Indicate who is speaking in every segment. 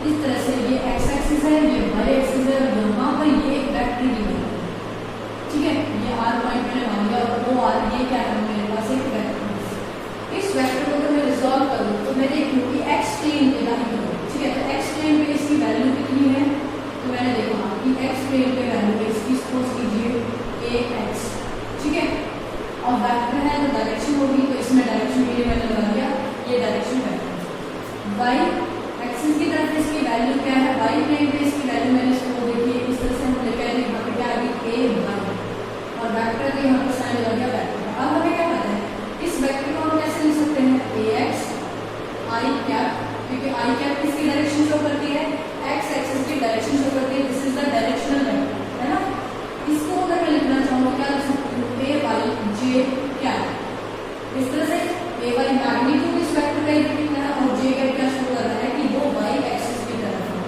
Speaker 1: इस तरह से ये एक्स एक्सिस है, ये वाई एक्सिस है, और यहाँ पर ये एक वेक्टर गिवन है, ठीक है। ये आर पॉइंट मैंने मान लिया और ओ आर ये क्या है मेरे पास एक वेक्टर है। इस वेक्टर को अगर मैं रिजॉल्व करूँ तो मैं देखूँ कि एक्स प्लेन पे लाइन करूँ, ठीक है। तो एक्स प्लेन पे इसकी वैल्यू कितनी है, तो मैंने देखा कि एक्स प्लेन पे वैल्यू है इसकी, सपोज कीजिए ए एक्स, ठीक है। और वेक्टर है तो डायरेक्शन होगी, तो इसमें डायरेक्शन के लिए मैंने लगा दिया ये डायरेक्शन वेक्टर। वाई एक्सिस की तरफ इसकी वैल्यू क्या है, वाई प्लेन पे इसकी वैल्यू मैंने इसको देखिए इस तरह से हम लेकर आए, यहाँ पे क्या आ गई ए वाई, और वेक्टर के यहाँ पर साइन लगा दिया वेक्टर। अब हमें क्या पता है इस वेक्टर को हम कैसे लिख सकते हैं, ए एक्स आई कैप, क्योंकि आई कैप किसकी डायरेक्शन शो करती है, एक्स एक्सिस की डायरेक्शन शो करती है, this is the directional vector, है ना। इसको अगर मैं लिखना चाहूँ तो क्या लिख सकती हूँ, ए वाई जे कैप। इस तरह से ए वाई मैग्नीट्यूड इस वेक्टर का इक्वल है और जे कैप क्या शो कर रहा है कि वो वाई एक्सिस की तरफ है,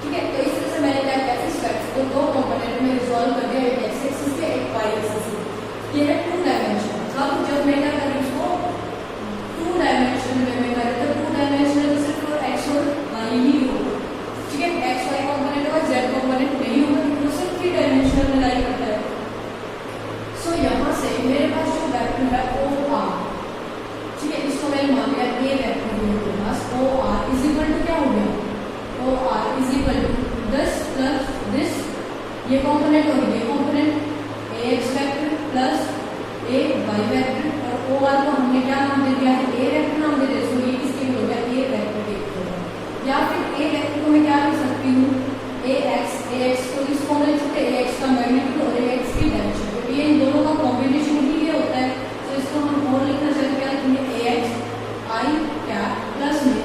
Speaker 1: ठीक है। तो इस तरह से मैंने क्या किया, इस वेक्टर को दो कंपोनेंट में रिजॉल्व कर दिया, एक एक्स एक्सिस के एक वाई एक्सिस के। ये है टू डायमेंशन। अब जब मैं क्या करूँ इसको टू डायमेंशन में मैं करूँ तो टू डायमेंशन में सिर्फ एक्स और वाई ही होगा, ठीक है। एक्स वाई कंपोनेंट होगा, जेड कंपोनेंट नहीं होगा, तो सिर्फ थ्री डायमेंशनल में लाई करता है। सो यहाँ से मेरे पास जो वेक्टर है ओ आर, ठीक है, इसको मैंने मान लिया ए वेक्टर मेरे पास O R is equal to क्या हो गया, O R is equal to this plus this, ये कंपोनेंट और ये component A x vector plus A y vector, और ओ आर को हमने क्या नाम दे दिया है, ए वेक्टर नाम दे दिया, तो ये किसके हो गया, ए वेक्टर के होगा। या फिर ए वेक्टर को मैं क्या लिख सकती हूँ, ए एक्स को इसको मैं लिख सकते हैं ए एक्स का मैग्नीट्यूड और ए एक्स की डायरेक्शन, क्योंकि ये इन दोनों का कॉम्बिनेशन ही ये होता है। तो इसको हम और लिखना चाहिए क्या लिखेंगे, ए एक्स आई कैप प्लस में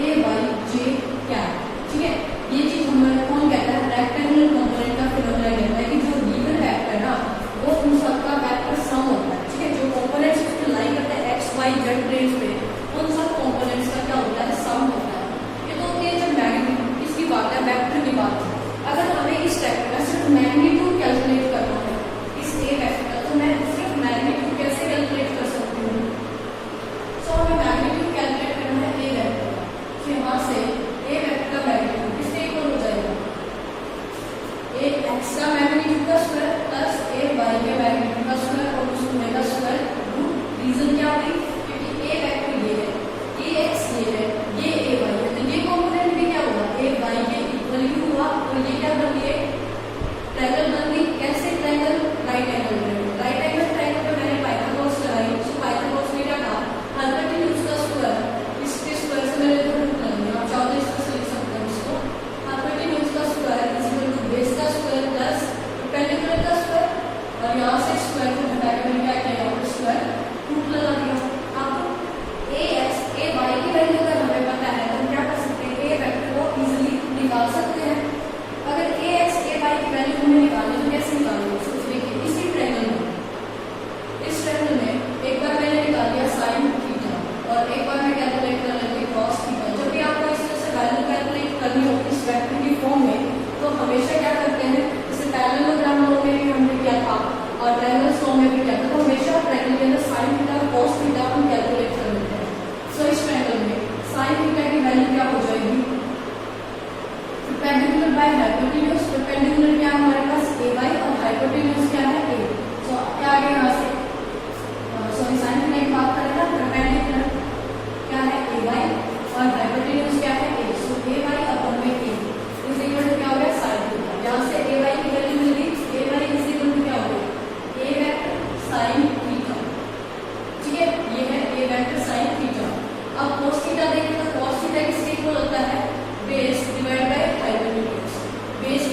Speaker 1: ए वाई जे कैप, ठीक है। ये चीज हमारे कौन कहता है, रेक्टेंगुलर कंपोनेंट का फिनोमेना कहता है कि जो गिवन वेक्टर है ना वो उन सबका वेक्टर सम होता है, ठीक है। जो कंपोनेंट्स उसमें लाई करते हैं एक्स वाई जेड प्लेन्स पे, उन सब कंपोनेंट्स का क्या होता है, सम होता है। ये तो होती है जब मैग्नीट्यूड इसकी बात है, वेक्टर की बात है। अगर हमें इस वेक्टर का सिर्फ मैग्नीट्यूड कैलकुलेट करना है इस ए वेक्टर का, तो मैं सिर्फ मैग्नीट्यूड कैसे कैलकुलेट कर सकती हूँ, सो हमें मैग्नीट्यूड कैलकुलेट करना है ए वेक्टर का। तो यहाँ से ए वेक्टर का मैग्नीट्यूड किससे इक्वल हो जाएगा, ए एक्स का मैग्नीट्यूड का स्क्वायर प्लस ए वाई के मैग्नीट्यूड का स्क्वायर और उस पूरे का स्क्वायर रूट। रीजन क्या हुई, क्योंकि ए वेक्टर ये है, ए एक्स ये है, ये ए वाई है, तो ये कंपोनेंट भी क्या होगा, ए वाई के इक्वल ही हुआ, और ये क्या बन गई, ट्रायंगल बन गई। कैसे triangle, right angle triangle. Right angle triangle पे मैंने पाइथागोरस लगाई, तो पाइथागोरस ने क्या कहा, हाइपोटेन्यूज का स्क्वायर, इसके स्क्वायर से मैंने तो रूट लगा दिया। आप चाहो तो इस तरह से लिख सकते हैं इसको, हाइपोटेन्यूज का square is equal to base का स्क्वायर प्लस परपेंडिकुलर का स्क्वायर, और यहाँ से स्क्वायर को हटा के मैंने क्या किया, यहाँ पर स्क्वायर रूट लगा दिया। अब ए एक्स ए वाई की वैल्यू अगर हमें पता है तो हम क्या कर सकते हैं, ए वेक्टर को इजीली निकाल सकते हैं। अगर ए एक्स ए वाई की वैल्यू हमें निकालनी तो कैसे निकालेंगे, सोच देखिए इसी ट्रायंगल में, इस ट्रायंगल में एक बार मैंने निकाल लिया साइन थीटा और एक बार मैं कैलकुलेट कर लेती हूँ कॉस थीटा। जब भी आपको इस तरह से वैल्यू कैलकुलेट करनी हो इस वेक्टर की फॉर्म में, तो हमेशा क्या करते हैं, जैसे पैरेललोग्राम में भी हमने किया था और ट्रायंगल फॉर्म में भी किया था, तो हमेशा ट्रायंगल के अंदर साइन थीटा और कॉस थीटा हम कैलकुलेट कर लेते हैं। सो इस ट्रायंगल में साइन थीटा की वैल्यू क्या हो जाएगी, परपेंडिकुलर बाय हाइपोटेन्यूज। परपेंडिकुलर क्या है हमारे पास, ए वाई, और हाइपोटेन्यूज क्या है, ए। सो क्या आ गया यहाँ से, सॉरी साइन थीटा की बात करें ना, परपेंडिकुलर क्या है, ए वाई, और हाइपोटेन्यूज क्या है, ए। सो ए वाई अपॉन में ए इज इक्वल टू क्या हो गया, साइन थीटा। यहाँ से ए वाई की वैल्यू मिल गई, ए वाई इज इक्वल टू क्या हो गया, ए वेक्टर साइन थीटा, ठीक है। ये है ए वेक्टर साइन थीटा। अब cos थीटा देखें तो cos थीटा किसके इक्वल होता है, base divide by hypotenuse. Base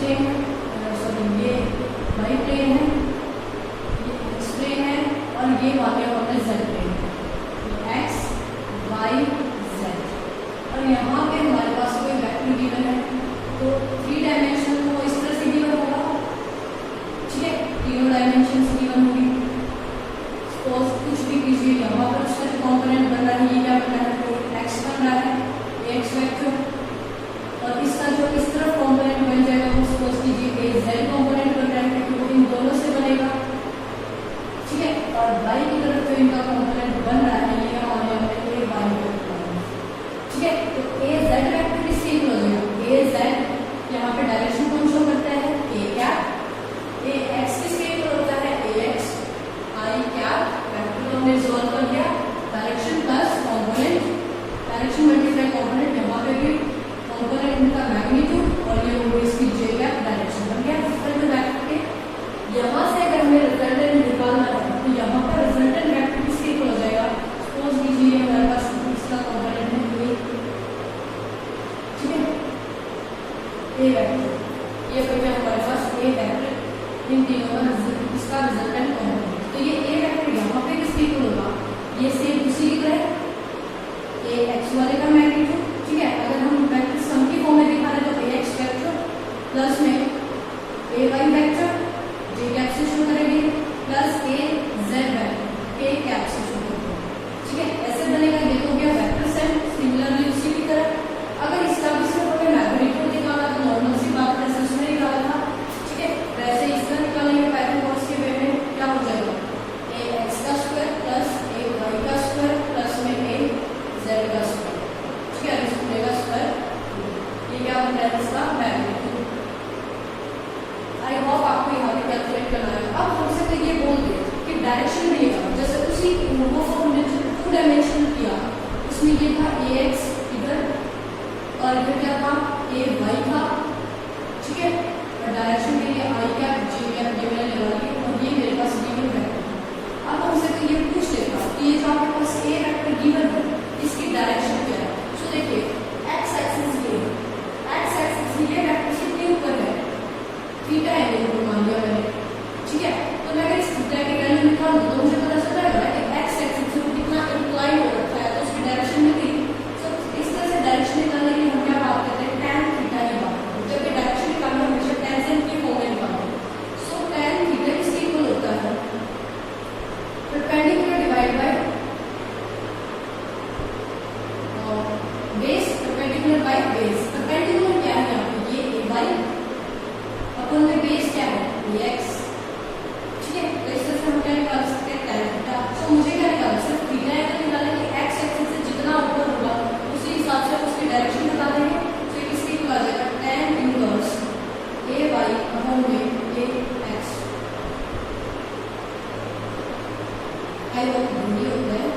Speaker 1: plane है, सॉरी ये वाई प्लेन है, ये एक्स प्लेन है, और ये मान लिया हमने जेड प्लेन है, एक्स वाई जेड। और यहाँ पे हमारे पास कोई वेक्टर गिवन है, तो 3 डायमेंशन वो इस तरह से गिवन होगा, ठीक है, तीनों डायमेंशन गिवन होगी। सपोज कुछ भी कीजिए, यहाँ पर उसका जो कॉम्पोनेंट बन रहा है ये क्या बन रहा है, तो एक्स बन रहा है, एक्स वेक्टर, और इसका जो इस तरफ कॉम्पोनेंट बन जाएगा वो सपोज कीजिए ए जेड कॉम्पोनेंट बन रहा है, क्योंकि वो इन दोनों से बनेगा, ठीक है। और वाई की तरफ जो इनका कॉम्पोनेंट बन रहा है ये हमारे यहाँ पे ए वाई वेक्टर, ठीक है। तो ए जेड वेक्टर किसके इक्वल हो जाएगा, ए जेड यहाँ पे डायरेक्शन कौन शो करता है, ए कैप, ए एक्स किसके इक्वल होता है, ए एक्स आई कैप, वेक्टर को हमने सॉल्व कर दिया, direction plus component, direction multiply component, यहाँ पे भी कॉम्पोनेंट का मैग्नीट्यूड और ये वो इसकी जे कैप डायरेक्शन बन गया रिजल्टेंट वेक्टर के। यहाँ से अगर हमें रिजल्टेंट निकालना है तो यहाँ पर रिजल्टेंट वेक्टर किसके इक्वल हो जाएगा, सपोज कीजिए हमारे पास इसका कॉम्पोनेंट है ए, ठीक है, ए वेक्टर, ये बन गया हमारे पास ए वेक्टर, इन तीनों का इसका रिजल्टेंट कॉम्पोनेंट। तो ये ए वेक्टर यहाँ पे किसके इक्वल होगा, ये सेम उसी की तरह ए एक्स वाले का मैग्नीट्यूड, ठीक है। अगर हम वेक्टर सम की फॉर्म में दिखा रहे तो ए एक्स वेक्टर प्लस में ए वाई वेक्टर जे कैप से शुरू करेंगे plus A Z vector A cap से शुरू करेंगे, ठीक है। ऐसे बनेगा, देखो क्या वेक्टर सेट सिमिलरली उसी की तरह। अगर इसका भी सिर्फ हमें मैग्नीट्यूड निकालना तो नॉर्मल सी बात है, उसमें निकाला था, ठीक है। वैसे इसका निकालेंगे पाइथागोरस के वे में, क्या हो जाएगा ए एक्स का स्क्वायर प्लस ए वाई का स्क्वायर प्लस में ए जेड का स्क्वायर, ठीक है, इसको लेगा स्क्वायर, ये क्या बन रहा है इसका मैग्नीट्यूड। आई होप आपको यहाँ पे कैलकुलेट करना है। अब हमसे तो ये बोल दे कि डायरेक्शन में ये था, जैसे उसी वो हमने जो 2 डायमेंशन किया उसमें ये था ए एक्स इधर और इधर क्या था ए वाई था, ठीक है। और डायरेक्शन के लिए आई कैप जे कैप ये मैंने लगा दी, और ये मेरे पास गिवन वेक्टर। अब हमसे तो ये पूछ लेगा कि ये जो आपके पास ए वेक्टर गिवन है इसकी डायरेक्शन क्या है। तो देखिए एक्स एक्सिस ये वेक्टर कितने ऊपर है, थीटा है मेरे को मान लिया मैंने, ठीक है। तो मैं अगर इस थीटा की वैल्यू निकाल दूं तो मुझे पता चल जाएगा कि एक्स एक्सिस से कितना इंक्लाइन हो रखा है, तो उसकी डायरेक्शन मिली। तो इस तरह से डायरेक्शन निकालने के लिए हम क्या बात करते हैं, tan थीटा की बात करते हैं। जब ये डायरेक्शन निकालना हमेशा टेंजेंट की फॉर्म में निकालते हैं। सो tan थीटा किसके इक्वल होता है, perpendicular divide by base, perpendicular by base. Perpendicular क्या है यहाँ पे, ये ए वाई अपन में बेस क्या है ये एक्स, ठीक है। तो इस तरह से हम क्या निकाल सकते हैं tan थीटा। सो मुझे क्या निकालना, सिर्फ थीटा है निकालना कि एक्स एक्सिस से जितना ऊपर होगा उसी हिसाब से उसकी डायरेक्शन बता देंगे। तो ये किसके इक्वल आ जाएगा, tan इनवर्स ए वाई अपॉन में ए एक्स। आई होप ये होता है,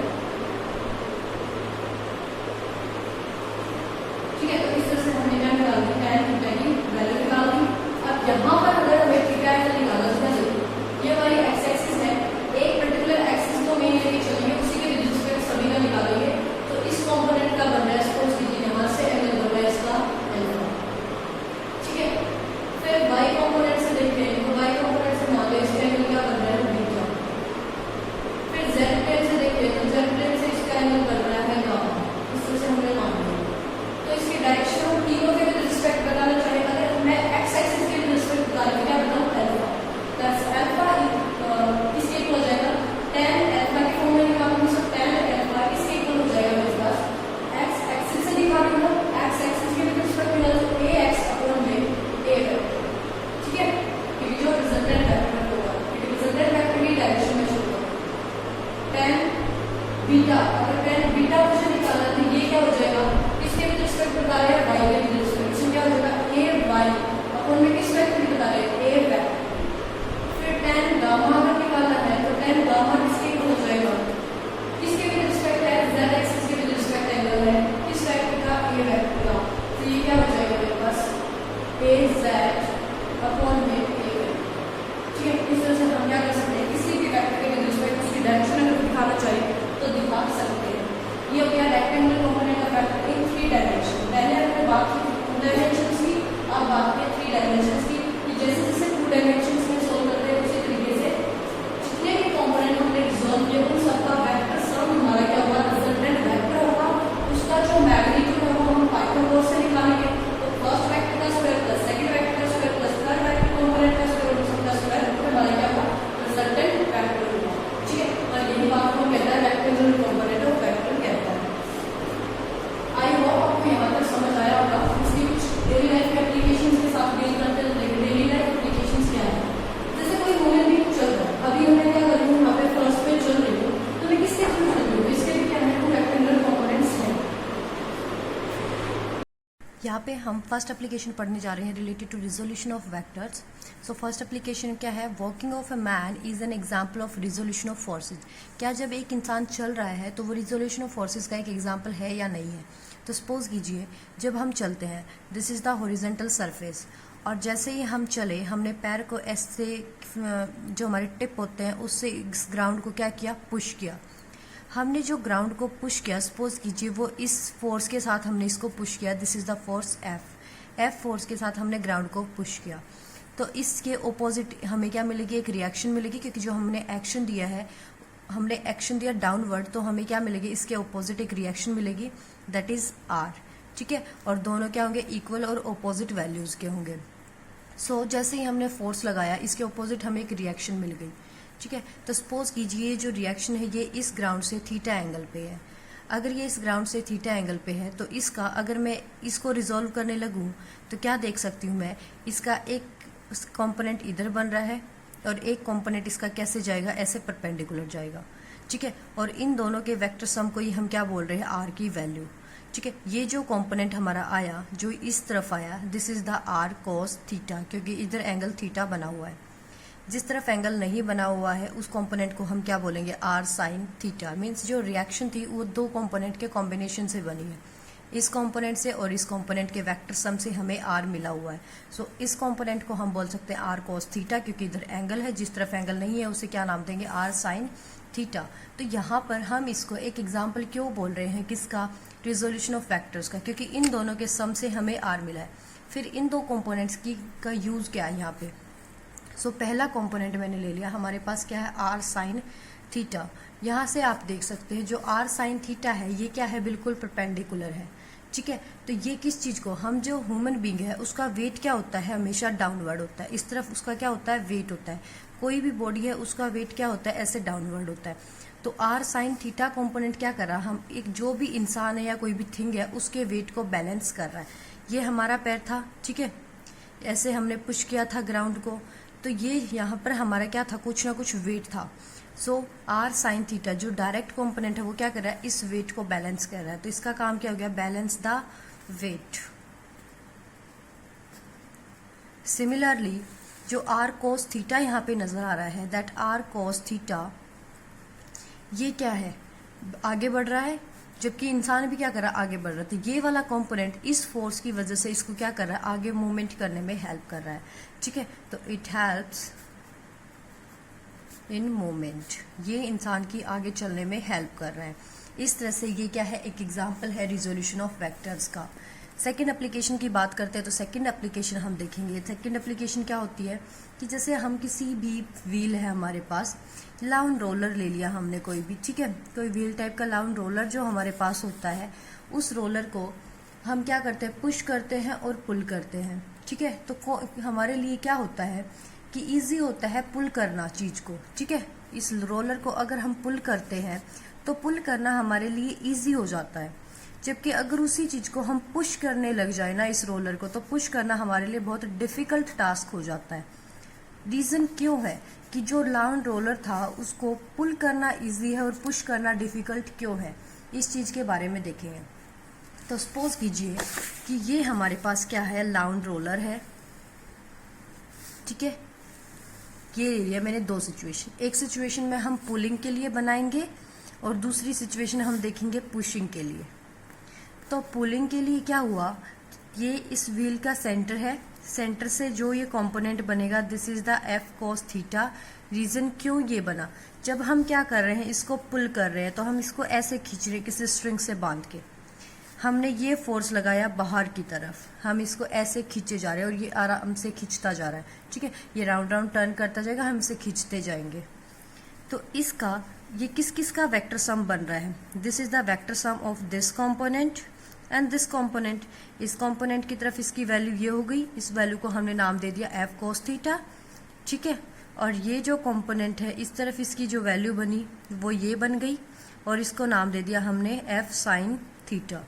Speaker 1: ठीक है। तो इस तरह से हमने क्या निकाल दी tan थीटा की वैल्यू
Speaker 2: यहाँ पे हम फर्स्ट एप्लीकेशन पढ़ने जा रहे हैं related to resolution of vectors. So first application क्या है, walking of a man is an example of resolution of forces. क्या जब एक इंसान चल रहा है तो वो रिजोल्यूशन ऑफ फोर्सेज का एक एग्जाम्पल है या नहीं है। तो सपोज कीजिए जब हम चलते हैं, this is the horizontal surface, और जैसे ही हम चले हमने पैर को ऐसे जो हमारे टिप होते हैं उससे इस ग्राउंड को क्या किया, पुश किया। हमने जो ग्राउंड को पुश किया, सपोज कीजिए वो इस फोर्स के साथ हमने इसको पुश किया, this is the force F force के साथ हमने ग्राउंड को पुश किया। तो इसके ओपोजिट हमें क्या मिलेगी, एक रिएक्शन मिलेगी, क्योंकि जो हमने एक्शन दिया है, हमने एक्शन दिया डाउनवर्ड, तो हमें क्या मिलेगी, इसके ओपोजिट एक रिएक्शन मिलेगी, दैट इज आर। ठीक है, और दोनों क्या होंगे, इक्वल और ओपोजिट वैल्यूज के होंगे। सो जैसे ही हमने फोर्स लगाया, इसके ओपोजिट हमें एक रिएक्शन मिल गई। ठीक है, तो सपोज कीजिए जो रिएक्शन है ये इस ग्राउंड से थीटा एंगल पे है। अगर ये इस ग्राउंड से थीटा एंगल पे है तो इसका अगर मैं इसको रिजॉल्व करने लगूं तो क्या देख सकती हूँ मैं, इसका एक कंपोनेंट इधर बन रहा है और एक कंपोनेंट इसका कैसे जाएगा, ऐसे परपेंडिकुलर जाएगा। ठीक है, और इन दोनों के वेक्टर सम को ही हम क्या बोल रहे हैं, आर की वैल्यू। ठीक है, ये जो कंपोनेंट हमारा आया जो इस तरफ आया, this is the R cos theta, क्योंकि इधर एंगल थीटा बना हुआ है। जिस तरफ एंगल नहीं बना हुआ है उस कंपोनेंट को हम क्या बोलेंगे, आर साइन थीटा। मीन्स जो रिएक्शन थी वो दो कंपोनेंट के कॉम्बिनेशन से बनी है, इस कंपोनेंट से और इस कंपोनेंट के वेक्टर सम से हमें आर मिला हुआ है। सो इस कंपोनेंट को हम बोल सकते हैं आर कोस थीटा, क्योंकि इधर एंगल है, जिस तरफ एंगल नहीं है उसे क्या नाम देंगे, आर साइन थीटा। तो यहाँ पर हम इसको एक एग्जाम्पल क्यों बोल रहे हैं, किसका, रिजोल्यूशन ऑफ वेक्टर्स का, क्योंकि इन दोनों के सम से हमें आर मिला है। फिर इन दो कंपोनेंट्स की का यूज क्या है यहाँ पे। सो पहला कंपोनेंट मैंने ले लिया, हमारे पास क्या है, आर साइन थीटा। यहाँ से आप देख सकते हैं जो आर साइन थीटा है ये क्या है, बिल्कुल परपेंडिकुलर है। ठीक है, तो ये किस चीज को, हम जो ह्यूमन बींग है उसका वेट क्या होता है, हमेशा डाउनवर्ड होता है, इस तरफ उसका क्या होता है, वेट होता है। कोई भी बॉडी है उसका वेट क्या होता है, ऐसे डाउनवर्ड होता है। तो आर साइन थीटा कंपोनेंट क्या कर रहा है, हम एक जो भी इंसान है या कोई भी थिंग है उसके वेट को बैलेंस कर रहा है। ये हमारा पैर था, ठीक है, ऐसे हमने पुश किया था ग्राउंड को, तो ये यहाँ पर हमारा क्या था, कुछ ना कुछ वेट था। सो आर साइन थीटा जो डायरेक्ट कंपोनेंट है वो क्या कर रहा है, इस वेट को बैलेंस कर रहा है। तो इसका काम क्या हो गया, बैलेंस द वेट। सिमिलरली जो आर कोस थीटा यहाँ पे नजर आ रहा है, दैट आर कोस थीटा ये क्या है, आगे बढ़ रहा है, जबकि इंसान भी क्या कर रहा है, आगे बढ़ रहा है। तो ये वाला कंपोनेंट इस फोर्स की वजह से इसको क्या कर रहा है, आगे मूवमेंट करने में हेल्प कर रहा है। ठीक है, तो इट हेल्प्स इन मूवमेंट, ये इंसान की आगे चलने में हेल्प कर रहा है। इस तरह से ये क्या है, एक एग्जाम्पल है रिजोल्यूशन ऑफ वेक्टर्स का। सेकेंड एप्लीकेशन की बात करते हैं तो सेकेंड एप्लीकेशन हम देखेंगे। सेकेंड एप्लीकेशन क्या होती है कि जैसे हम किसी भी व्हील है हमारे पास, लाउन रोलर ले लिया हमने कोई भी, ठीक है, कोई व्हील टाइप का लाउन रोलर जो हमारे पास होता है, उस रोलर को हम क्या करते हैं, पुश करते हैं और पुल करते हैं। ठीक है, तो हमारे लिए क्या होता है कि इजी होता है पुल करना चीज को। ठीक है, इस रोलर को अगर हम पुल करते हैं तो पुल करना हमारे लिए इजी हो जाता है, जबकि अगर उसी चीज को हम पुश करने लग जाए ना, इस रोलर को, तो पुश करना हमारे लिए बहुत डिफिकल्ट टास्क हो जाता है। रीजन क्यों है कि जो लाउन रोलर था उसको पुल करना इजी है और पुश करना डिफिकल्ट क्यों है, इस चीज के बारे में देखेंगे। तो सपोज कीजिए कि ये हमारे पास क्या है, लाउन रोलर है। ठीक है, ये ले लिया मैंने दो सिचुएशन, एक सिचुएशन में हम पुलिंग के लिए बनाएंगे और दूसरी सिचुएशन हम देखेंगे पुशिंग के लिए। तो पुलिंग के लिए क्या हुआ, ये इस व्हील का सेंटर है, सेंटर से जो ये कंपोनेंट बनेगा, this is the F cos theta. Reason क्यों ये बना, जब हम क्या कर रहे हैं, इसको पुल कर रहे हैं, तो हम इसको ऐसे खींच रहे हैं किसी स्ट्रिंग से बांध के, हमने ये फोर्स लगाया बाहर की तरफ, हम इसको ऐसे खींचे जा रहे हैं और ये आराम से खींचता जा रहा है। ठीक है, ये राउंड राउंड टर्न करता जाएगा, हम इसे खींचते जाएंगे। तो इसका ये किस किस का वेक्टर सम बन रहा है, this is the vector sum of this component and this component. इस कंपोनेंट की तरफ इसकी वैल्यू ये हो गई, इस वैल्यू को हमने नाम दे दिया एफ कोस थीटा। ठीक है, और ये जो कंपोनेंट है इस तरफ इसकी जो वैल्यू बनी वो ये बन गई और इसको नाम दे दिया हमने एफ साइन थीटा।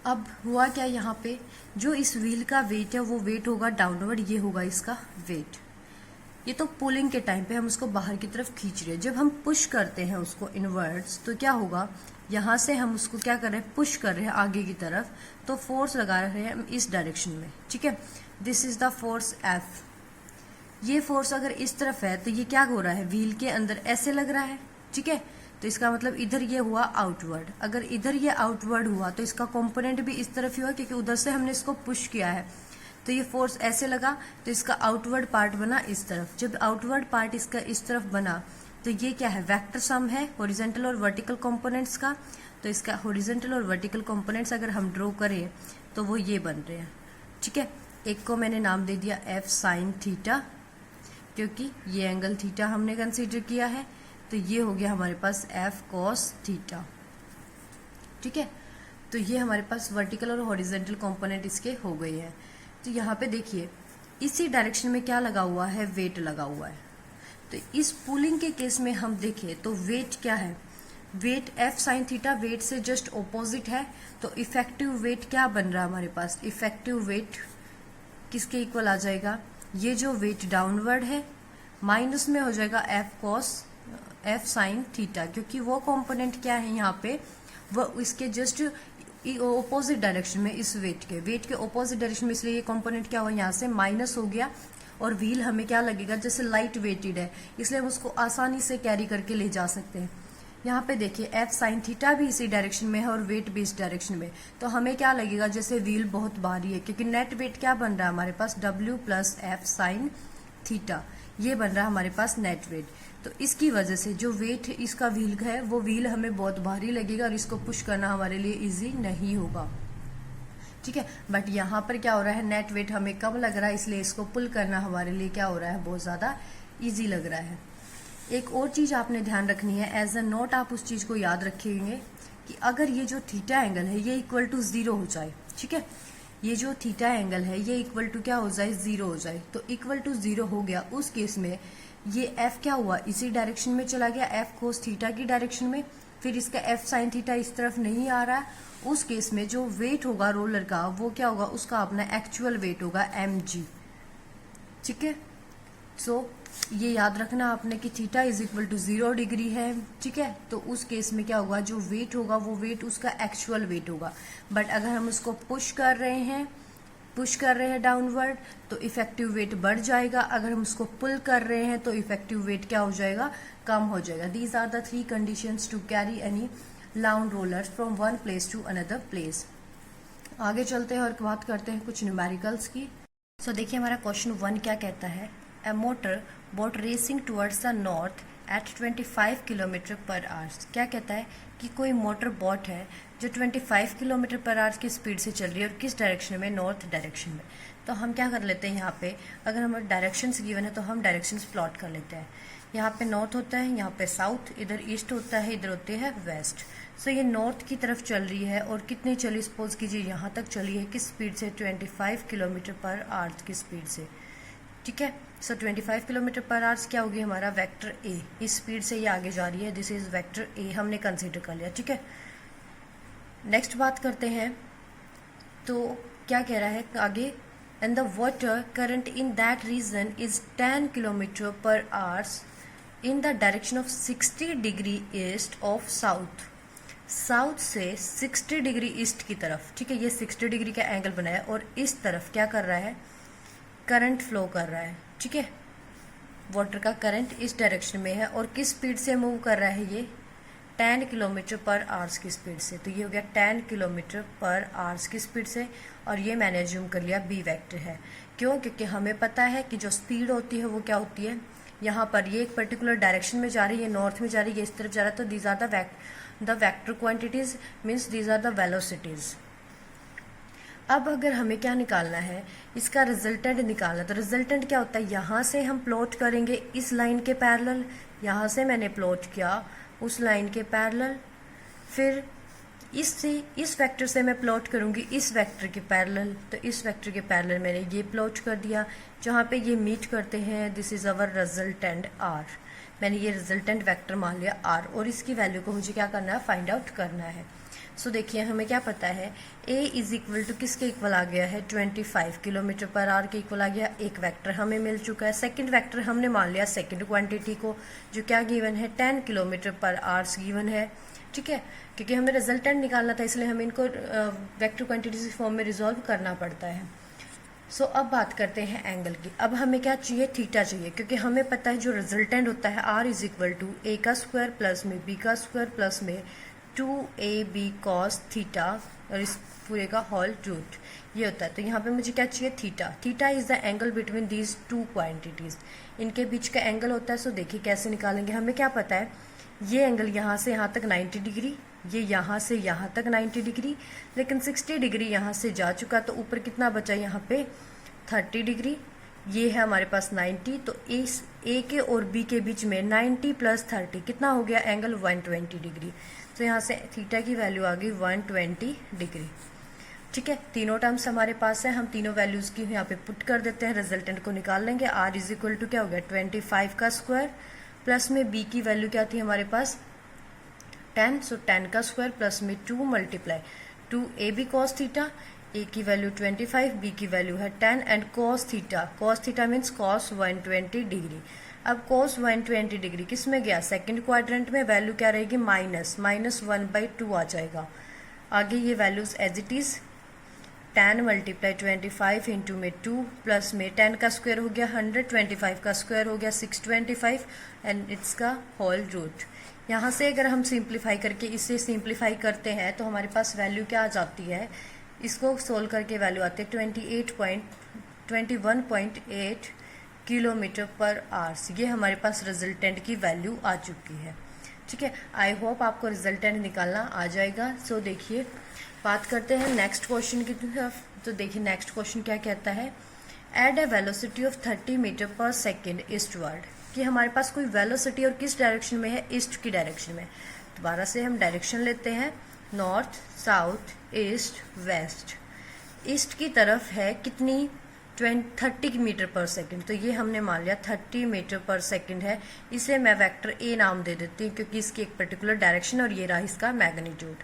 Speaker 2: अब हुआ क्या, यहाँ पे जो इस व्हील का वेट है वो वेट होगा डाउनवर्ड, ये होगा इसका वेट। ये तो पुलिंग के टाइम पे हम उसको बाहर की तरफ खींच रहे हैं। जब हम पुश करते हैं उसको इनवर्ड्स तो क्या होगा, यहाँ से हम उसको क्या कर रहे हैं, पुश कर रहे हैं आगे की तरफ, तो फोर्स लगा रहे हैं हम इस डायरेक्शन में। ठीक है, this is the force F. ये फोर्स अगर इस तरफ है तो ये क्या हो रहा है, व्हील के अंदर ऐसे लग रहा है। ठीक है, तो इसका मतलब इधर ये हुआ आउटवर्ड। अगर इधर ये आउटवर्ड हुआ तो इसका कंपोनेंट भी इस तरफ ही हुआ, क्योंकि उधर से हमने इसको पुश किया है। तो ये फोर्स ऐसे लगा तो इसका आउटवर्ड पार्ट बना इस तरफ। जब आउटवर्ड पार्ट इसका इस तरफ बना तो ये क्या है, वेक्टर सम है हॉरिजॉन्टल और वर्टिकल कंपोनेंट्स का। तो इसका हॉरिजॉन्टल और वर्टिकल कंपोनेंट्स अगर हम ड्रॉ करें तो वो ये बन रहे हैं। ठीक है, एक को मैंने नाम दे दिया एफ साइन थीटा, क्योंकि ये एंगल थीटा हमने कंसीडर किया है। तो ये हो गया हमारे पास एफ कॉस थीटा। ठीक है, तो ये हमारे पास वर्टिकल और हॉरिजॉन्टल कंपोनेंट इसके हो गए हैं। तो यहाँ पे देखिए इसी डायरेक्शन में क्या लगा हुआ है, वेट लगा हुआ है। तो इस पुलिंग के केस में हम देखें तो वेट क्या है, weight F sine theta weight से जस्ट ऑपोजिट है। तो इफेक्टिव वेट क्या बन रहा है हमारे पास, इफेक्टिव वेट किसके इक्वल आ जाएगा, ये जो वेट डाउनवर्ड है माइनस में हो जाएगा F cos F sine theta, क्योंकि वो कंपोनेंट क्या है यहाँ पे, वो इसके जस्ट ऑपोजिट डायरेक्शन में, इस वेट के ऑपोजिट डायरेक्शन में, इसलिए ये कंपोनेंट क्या हुआ, यहाँ से माइनस हो गया। और व्हील हमें क्या लगेगा, जैसे लाइट वेटेड है इसलिए हम उसको आसानी से कैरी करके ले जा सकते हैं। यहाँ पे देखिए एफ साइन थीटा भी इसी डायरेक्शन में है और वेट भी इस डायरेक्शन में, तो हमें क्या लगेगा, जैसे व्हील बहुत भारी है, क्योंकि नेट वेट क्या बन रहा है हमारे पास, W plus F sine theta, ये बन रहा है हमारे पास नेट वेट। तो इसकी वजह से जो वेट इसका व्हील है वो व्हील हमें बहुत भारी लगेगा और इसको पुश करना हमारे लिए इजी नहीं होगा। ठीक है, बट यहाँ पर क्या हो रहा है, नेट वेट हमें कम लग रहा है, इसलिए इसको पुल करना हमारे लिए क्या हो रहा है, बहुत ज्यादा इजी लग रहा है। एक और चीज आपने ध्यान रखनी है, एज अ नोट आप उस चीज को याद रखेंगे कि अगर ये जो थीटा एंगल है ये इक्वल टू 0 हो जाए, ठीक है, ये जो थीटा एंगल है ये इक्वल टू क्या हो जाए, 0 हो जाए। तो इक्वल टू 0 हो गया, उस केस में ये एफ क्या हुआ, इसी डायरेक्शन में चला गया, एफ कोस थीटा की डायरेक्शन में। फिर इसका एफ साइन थीटा इस तरफ नहीं आ रहा है, उस केस में जो वेट होगा रोलर का वो क्या होगा, उसका अपना एक्चुअल वेट होगा mg। ठीक है, सो ये याद रखना आपने कि theta is equal to 0 degree है। ठीक है, तो उस केस में क्या होगा, जो वेट होगा वो वेट उसका एक्चुअल वेट होगा। बट अगर हम उसको पुश कर रहे हैं डाउनवर्ड तो इफेक्टिव वेट बढ़ जाएगा। अगर हम उसको पुल कर रहे हैं तो इफेक्टिव वेट क्या हो जाएगा, कम हो जाएगा। These are the 3 conditions to carry any loaded rollers from one place to another place. आगे चलते हैं और बात करते हैं कुछ न्यूमेरिकल्स की। सो देखिए हमारा क्वेश्चन 1 क्या कहता है, A motor boat racing towards the north at 25 kilometre per hour. क्या कहता है कि कोई मोटर बोट है जो 25 किलोमीटर पर आवर की स्पीड से चल रही है और किस डायरेक्शन में, नॉर्थ डायरेक्शन में। तो हम क्या कर लेते हैं, यहाँ पे अगर हमें डायरेक्शंस गिवन है तो हम डायरेक्शंस प्लॉट कर लेते हैं। यहाँ पे नॉर्थ होता है, यहाँ पे साउथ, इधर ईस्ट होता है, इधर होते हैं वेस्ट। सो ये नॉर्थ की तरफ चल रही है और कितनी चली, सपोज कीजिए यहाँ तक चली है, किस स्पीड से, 25 किलोमीटर पर आवर की स्पीड से। ठीक है, सो 25 किलोमीटर पर आवर्स क्या होगी, हमारा वेक्टर ए, इस स्पीड से ये आगे जा रही है, दिस इज वेक्टर ए, हमने कंसीडर कर लिया। ठीक है, नेक्स्ट बात करते हैं, तो क्या कह रहा है आगे, and the water current in that region is 10 kilometre per hours in the direction of 60 degree east of south. South से 60 डिग्री ईस्ट की तरफ, ठीक है, ये 60 डिग्री का एंगल बनाया और इस तरफ क्या कर रहा है, करंट फ्लो कर रहा है। ठीक है, वाटर का करंट इस डायरेक्शन में है और किस स्पीड से मूव कर रहा है, ये 10 किलोमीटर पर आवर्स की स्पीड से। तो ये हो गया 10 किलोमीटर पर आवर्स की स्पीड से, और ये मैंने अज्यूम कर लिया बी वेक्टर है। क्यों, क्योंकि हमें पता है कि जो स्पीड होती है वो क्या होती है, यहाँ पर ये एक पर्टिकुलर डायरेक्शन में जा रही है, नॉर्थ में जा रही है, इस तरफ जा रहा है, तो these are the vector quantities, means these are the velocities. अब अगर हमें क्या निकालना है, इसका रिजल्टेंट निकालना, तो रिजल्टेंट क्या होता है, यहाँ से हम प्लॉट करेंगे इस लाइन के पैरेलल, यहाँ से मैंने प्लॉट किया उस लाइन के पैरेलल, फिर इस वेक्टर से मैं प्लॉट करूँगी इस वेक्टर के पैरेलल, तो इस वेक्टर के पैरेलल मैंने ये प्लॉट कर दिया, जहाँ पे ये मीट करते हैं, this is our resultant R. मैंने ये रिजल्टेंट वेक्टर मान लिया आर, और इसकी वैल्यू को मुझे क्या करना है, फाइंड आउट करना है। सो देखिए हमें क्या पता है, a इज इक्वल टू किसके इक्वल आ गया है, 25 किलोमीटर पर आवर के इक्वल आ गया। एक वेक्टर हमें मिल चुका है। सेकंड वेक्टर हमने मान लिया सेकंड क्वांटिटी को, जो क्या गिवन है, 10 किलोमीटर पर आवर्स गिवन है। ठीक है, क्योंकि हमें रिजल्टेंट निकालना था, इसलिए हमें इनको वेक्टर क्वांटिटीज फॉर्म में रिजॉल्व करना पड़ता है। सो अब बात करते हैं एंगल की। अब हमें क्या चाहिए, थीटा चाहिए, क्योंकि हमें पता है जो रिजल्टेंट होता है r is equal to a का स्क्वायर प्लस में b का स्क्वायर प्लस में 2ab cos थीटा और इस पूरे का होल रूट, ये होता है। तो यहाँ पे मुझे क्या चाहिए, theta. Theta is the angle between these two quantities, इनके बीच का एंगल होता है। सो देखिए कैसे निकालेंगे, हमें क्या पता है, ये एंगल यहाँ से यहाँ तक 90 डिग्री, ये यहाँ से यहाँ तक 90 डिग्री, लेकिन 60 डिग्री यहाँ से जा चुका, तो ऊपर कितना बचा यहाँ पे 30 डिग्री। ये है हमारे पास 90, तो इस ए के और बी के बीच में 90 प्लस 30 कितना हो गया, एंगल 120 डिग्री। तो यहाँ से थीटा की वैल्यू आ गई 120 डिग्री। ठीक है, तीनों टर्म्स हमारे पास है, हम तीनों वैल्यूज की यहाँ पे पुट कर देते हैं, रिजल्टेंट को निकाल लेंगे। r इज इक्वल टू क्या हो गया, 25 का स्क्वायर प्लस में b की वैल्यू क्या थी हमारे पास 10, सो 10 का स्क्वायर प्लस में 2 multiply 2ab cos theta, a की वैल्यू 25, b की वैल्यू है 10 and cos theta means cos 120 degree. अब cos 120 डिग्री किस में गया, सेकंड क्वाड्रेंट में, वैल्यू क्या रहेगी, -1/2 आ जाएगा। आगे ये values as it is 10 multiply 25 into में 2 प्लस में 10 का स्क्वायर हो गया 100, 25 का स्क्वायर हो गया 625 एंड इट्स का होल रूट। यहाँ से अगर हम सिंप्लीफाई करके इसे सिंप्लीफाई करते हैं तो हमारे पास वैल्यू क्या आ जाती है, इसको सोल्व करके वैल्यू आती है 21.8 किलोमीटर पर आवर्स। ये हमारे पास रिजल्टेंट की वैल्यू आ चुकी है। ठीक है, आई होप आपको रिजल्टेंट निकालना आ जाएगा। सो देखिए बात करते हैं नेक्स्ट क्वेश्चन की तरफ। तो देखिए नेक्स्ट क्वेश्चन क्या कहता है, add a velocity of 30 metre per second eastward, कि हमारे पास कोई वेलोसिटी और किस डायरेक्शन में है, ईस्ट की डायरेक्शन में। दोबारा से हम डायरेक्शन लेते हैं, north south east west. East की तरफ है कितनी, 30 मीटर पर सेकेंड, तो ये हमने मान लिया 30 मीटर पर सेकेंड है। इसे मैं वेक्टर ए नाम दे देती हूँ क्योंकि इसकी एक पर्टिकुलर डायरेक्शन और ये रहा इसका magnitude.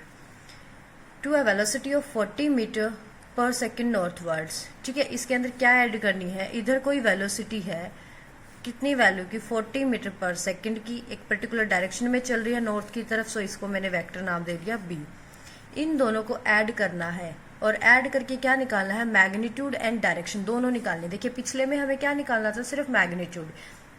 Speaker 2: To a velocity of 40 metre per second northwards. ठीक है, इसके अंदर क्या ऐड करनी है, इधर कोई वेलोसिटी है, कितनी वैल्यू की, 40 मीटर पर सेकेंड की, एक पर्टिकुलर डायरेक्शन में चल रही है नॉर्थ की तरफ, सो इसको मैंने वेक्टर नाम दे दिया बी। इन दोनों को ऐड करना है और ऐड करके क्या निकालना है, मैग्नीट्यूड एंड डायरेक्शन दोनों निकालने। देखिए पिछले में हमें क्या निकालना था, सिर्फ मैग्नीट्यूड।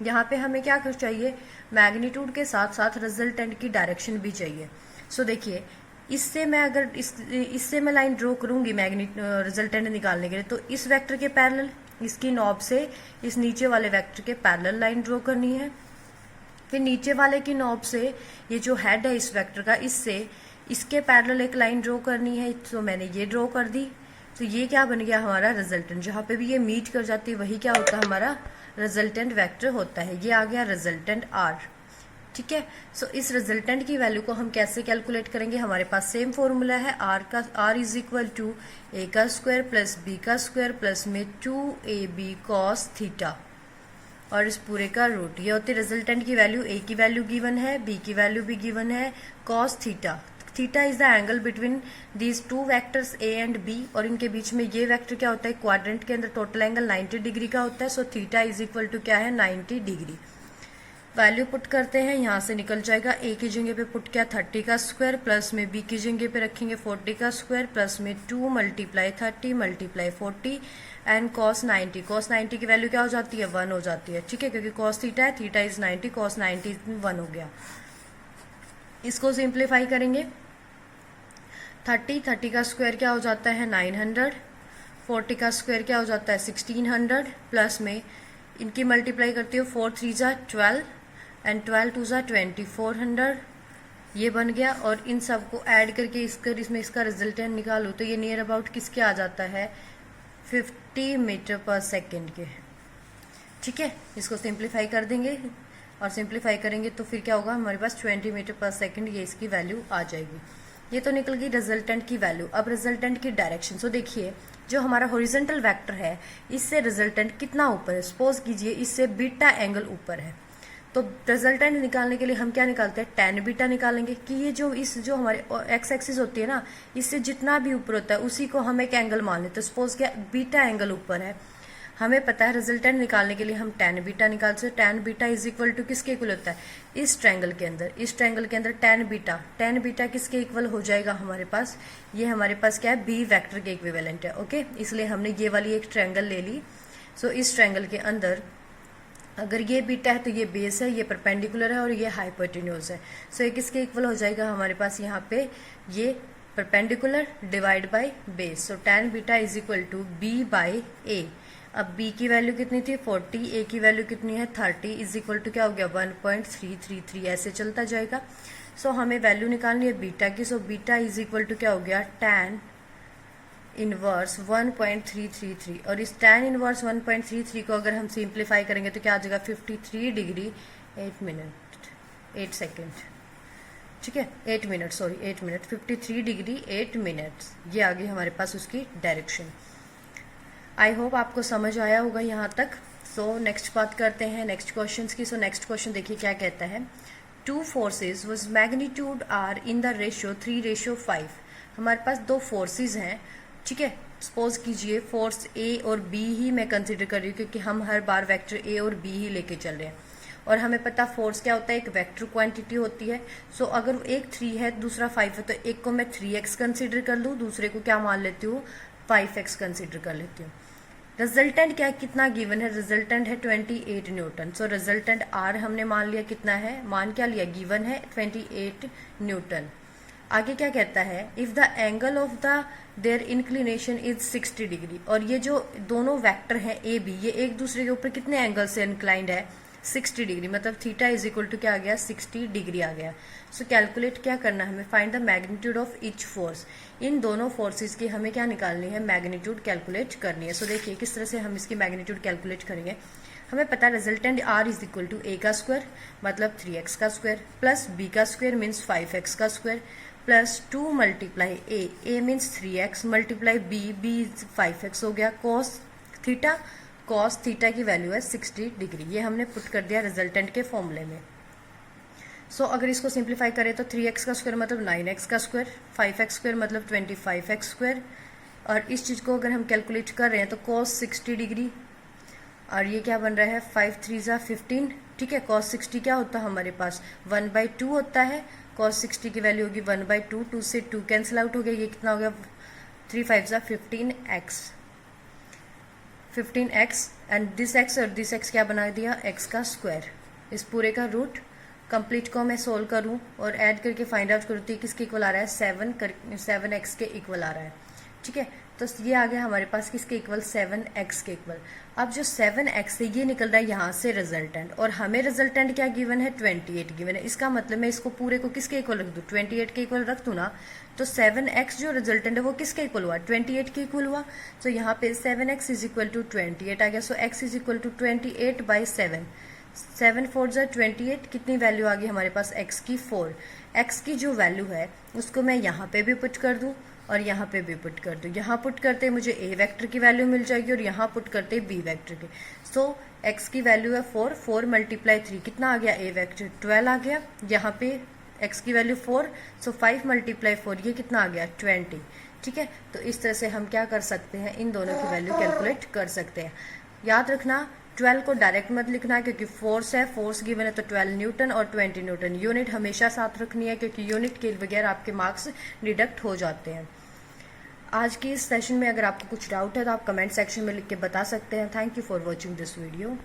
Speaker 2: यहाँ पे हमें क्या चाहिए, मैग्नीट्यूड के साथ साथ रिजल्टेंट की डायरेक्शन भी चाहिए। सो देखिए इससे मैं अगर इससे मैं लाइन ड्रॉ करूंगी रिजल्टेंट निकालने के लिए, तो इस वेक्टर के पैरेलल, इसकी नॉब से इस नीचे वाले वेक्टर के पैरेलल लाइन ड्रॉ करनी है। फिर नीचे वाले की नॉब से ये जो हेड है इस वेक्टर का, इससे इसके पैरेलल एक लाइन ड्रॉ करनी है, तो मैंने ये ड्रॉ कर दी। तो ये क्या बन गया हमारा रिजल्टेंट, जहाँ पे भी ये मीट कर जाती है वही क्या होता है, हमारा रिजल्टेंट वेक्टर होता है। ये आ गया रिजल्टेंट आर। ठीक है, सो इस रिजल्टेंट की वैल्यू को हम कैसे कैलकुलेट करेंगे, हमारे पास सेम फॉर्मूला है, are is equal to A का स्क्वायर प्लस बी का स्क्वायर प्लस में 2ab cos थीटा और इस पूरे का रूट। ये होती है रिजल्टेंट की वैल्यू, ए की वैल्यू गिवन है, बी की वैल्यू भी गिवन है, cos theta. Theta is the angle between these two vectors A and B, और इनके बीच में ये वेक्टर क्या होता है, क्वाड्रेंट के अंदर टोटल एंगल 90 डिग्री का होता है। So theta is equal to क्या है, 90 डिग्री। वैल्यू पुट करते हैं, यहाँ से निकल जाएगा, ए की जगह पे पुट किया 30 का स्क्वायर प्लस में बी की जगह पे रखेंगे 40 का स्क्वायर प्लस में 2 मल्टीप्लाई 30 मल्टीप्लाई 40 एंड cos 90 की वैल्यू क्या हो जाती है, 1 हो जाती है। ठीक है, क्योंकि cos थीटा है, थीटा इज 90, cos 90 1 हो गया। इसको सिंप्लीफाई करेंगे, 30 का स्क्वायर क्या हो जाता है 900, 40 का स्क्वायर क्या हो जाता है 1600 प्लस में इनकी मल्टीप्लाई करती हूँ 4 3 जा 12 एंड 12 2 जा 2400, ये बन गया। और इन सब को ऐड करके इसमें इसका रिजल्टेंट निकालो तो ये नियर अबाउट किसके आ जाता है, 50 मीटर पर सेकेंड के। ठीक है, इसको सिंप्लीफाई कर देंगे और सिंप्लीफाई करेंगे तो फिर क्या होगा, हमारे पास 20 मीटर पर सेकेंड ये इसकी वैल्यू आ जाएगी। ये तो निकल गई रिजल्टेंट की वैल्यू। अब रिजल्टेंट की डायरेक्शन, सो देखिए जो हमारा हॉरिजॉन्टल वेक्टर है इससे रिजल्टेंट कितना ऊपर है, सपोज कीजिए इससे बीटा एंगल ऊपर है, तो रिजल्टेंट निकालने के लिए हम क्या निकालते हैं, tan बीटा निकालेंगे कि ये जो हमारे एक्स एक्सिस होती है ना, इससे जितना भी ऊपर होता है उसी को हम एक एंगल मान लेते हैं। सपोज क्या बीटा एंगल ऊपर है, हमें पता है रिजल्टेंट निकालने के लिए हम tan बीटा निकाल सकते। tan beta is equal to किसके इक्वल होता है, इस ट्रायंगल के अंदर tan बीटा किसके इक्वल हो जाएगा हमारे पास, ये हमारे पास क्या है, बी वेक्टर के इक्विवेलेंट है। ओके, इसलिए हमने ये वाली एक ट्रायंगल ले ली। सो इस ट्रायंगल के अंदर अगर ये बीटा है तो ये बेस है, ये परपेंडिकुलर है और ये हाइपोटेन्यूज है। सो ये किसके इक्वल हो जाएगा हमारे पास, यहाँ पे ये perpendicular divide by base. So tan beta is equal to B by A. अब b की वैल्यू कितनी थी 40, a की वैल्यू कितनी है 30, इज इक्वल टू क्या हो गया 1.333, ऐसे चलता जाएगा। सो हमें वैल्यू निकालनी है बीटा की। So beta is equal to क्या हो गया tan इनवर्स 1.333, और इस tan इनवर्स 1.33 को अगर हम सिंप्लीफाई करेंगे तो क्या आ जाएगा 53 डिग्री 8 सेकेंड, ठीक है 8 मिनट 53 डिग्री 8 मिनट्स, ये आ गई हमारे पास उसकी डायरेक्शन। आई होप आपको समझ आया होगा यहाँ तक। सो नेक्स्ट बात करते हैं नेक्स्ट क्वेश्चन की। सो नेक्स्ट क्वेश्चन देखिए क्या कहता है, 2 forces was magnitude are in the ratio 3:5। हमारे पास 2 फोर्सेज हैं, ठीक है। सपोज कीजिए फोर्स ए और बी ही मैं कंसिडर कर रही हूँ, क्योंकि हम हर बार वेक्टर ए और बी ही लेके चल रहे हैं, और हमें पता फोर्स क्या होता है, एक वेक्टर क्वांटिटी होती है। सो अगर एक 3 है दूसरा 5 है, तो एक को मैं 3x कंसिडर कर लूँ, दूसरे को क्या मान लेती हूँ 5x कंसिडर कर लेती हूँ। रिजल्टेंट क्या कितना गिवन है, रिजल्टेंट है 28 न्यूटन। सो रिजल्टेंट आर हमने मान लिया कितना है, मान क्या लिया गिवन है 28 न्यूटन। आगे क्या कहता है, if the angle of the their inclination is 60 degree, और ये जो दोनों वेक्टर हैं ए बी, ये एक दूसरे के ऊपर कितने एंगल से इंक्लाइंड है 60 डिग्री, मतलब थीटा इज इक्वल टू क्या आ गया 60 डिग्री आ गया। सो कैलकुलेट क्या करना है हमें, find the magnitude of each force. इन दोनों फोर्सेस की हमें क्या निकालनी है, मैग्नीट्यूड कैलकुलेट करनी है। सो देखिए किस तरह से हम इसकी मैग्नीट्यूड कैलकुलेट करेंगे। हमें पता है resultant R is equal to A का स्क्वायर मतलब 3x का स्क्वायर, प्लस बी का स्क्वायर मीन्स 5x का square, plus 2 multiply A means 3x multiply B 5x हो गया, कॉस थीटा की वैल्यू है 60 डिग्री। ये हमने पुट कर दिया रिजल्टेंट के फॉर्मूले में। सो अगर इसको सिंप्लीफाई करें तो 3x का स्क्वायर मतलब 9x का स्क्वायर, 5x स्क्वायर मतलब 25x स्क्वायर, और इस चीज़ को अगर हम कैलकुलेट कर रहे हैं तो cos 60 डिग्री, और ये क्या बन रहा है 5 3 15, ठीक है। cos 60 क्या होता है हमारे पास 1/2 होता है, cos 60 की वैल्यू होगी 1/2, 2 से 2 कैंसिल आउट हो गया, ये कितना हो गया 3 5 15x एंड दिस x और दिस x क्या बना दिया x का स्क्वायर। इस पूरे का रूट कंप्लीट को मैं सोल्व करूं और ऐड करके फाइंड आउट करूँ तो किसके इक्वल आ रहा है 7x के इक्वल आ रहा है, ठीक है। तो ये आ गया हमारे पास किसके इक्वल 7x के इक्वल। अब जो 7x है ये निकल रहा है यहाँ से रिजल्टेंट, और हमें रिजल्टेंट क्या गिवन है 28 गिवन है। इसका मतलब मैं इसको पूरे को किसके इक्वल रख दूँ 28 के इक्वल रख दूँ ना, तो 7x जो रिजल्टेंट है वो किसके इक्वल हुआ 28 के इक्वल हुआ। तो यहाँ पे 7x इज इक्वल टू 28 आ गया। सो x इज इक्वल टू 28/7, 7 4 जा 28, कितनी वैल्यू आ गई हमारे पास x की 4। x की जो वैल्यू है उसको मैं यहाँ पे भी पुट कर दूँ और यहाँ पे भी पुट कर दूँ। यहाँ पुट करते मुझे a वेक्टर की वैल्यू मिल जाएगी और यहाँ पुट करते b वेक्टर की। सो x की वैल्यू है 4, 4 मल्टीप्लाई 3 कितना आ गया a वेक्टर 12 आ गया। यहाँ पे x की वैल्यू 4, सो 5 मल्टीप्लाई 4 ये कितना आ गया 20, ठीक है। तो इस तरह से हम क्या कर सकते हैं, इन दोनों की वैल्यू कैलकुलेट कर सकते हैं। याद रखना 12 को डायरेक्ट मत लिखना क्योंकि फोर्स है, फोर्स गिवन है तो 12 न्यूटन और 20 न्यूटन। यूनिट हमेशा साथ रखनी है क्योंकि यूनिट के बगैर आपके मार्क्स डिडक्ट हो जाते हैं। आज की इस सेशन में अगर आपको कुछ डाउट है तो आप कमेंट सेक्शन में लिख के बता सकते हैं। Thank you for watching this video.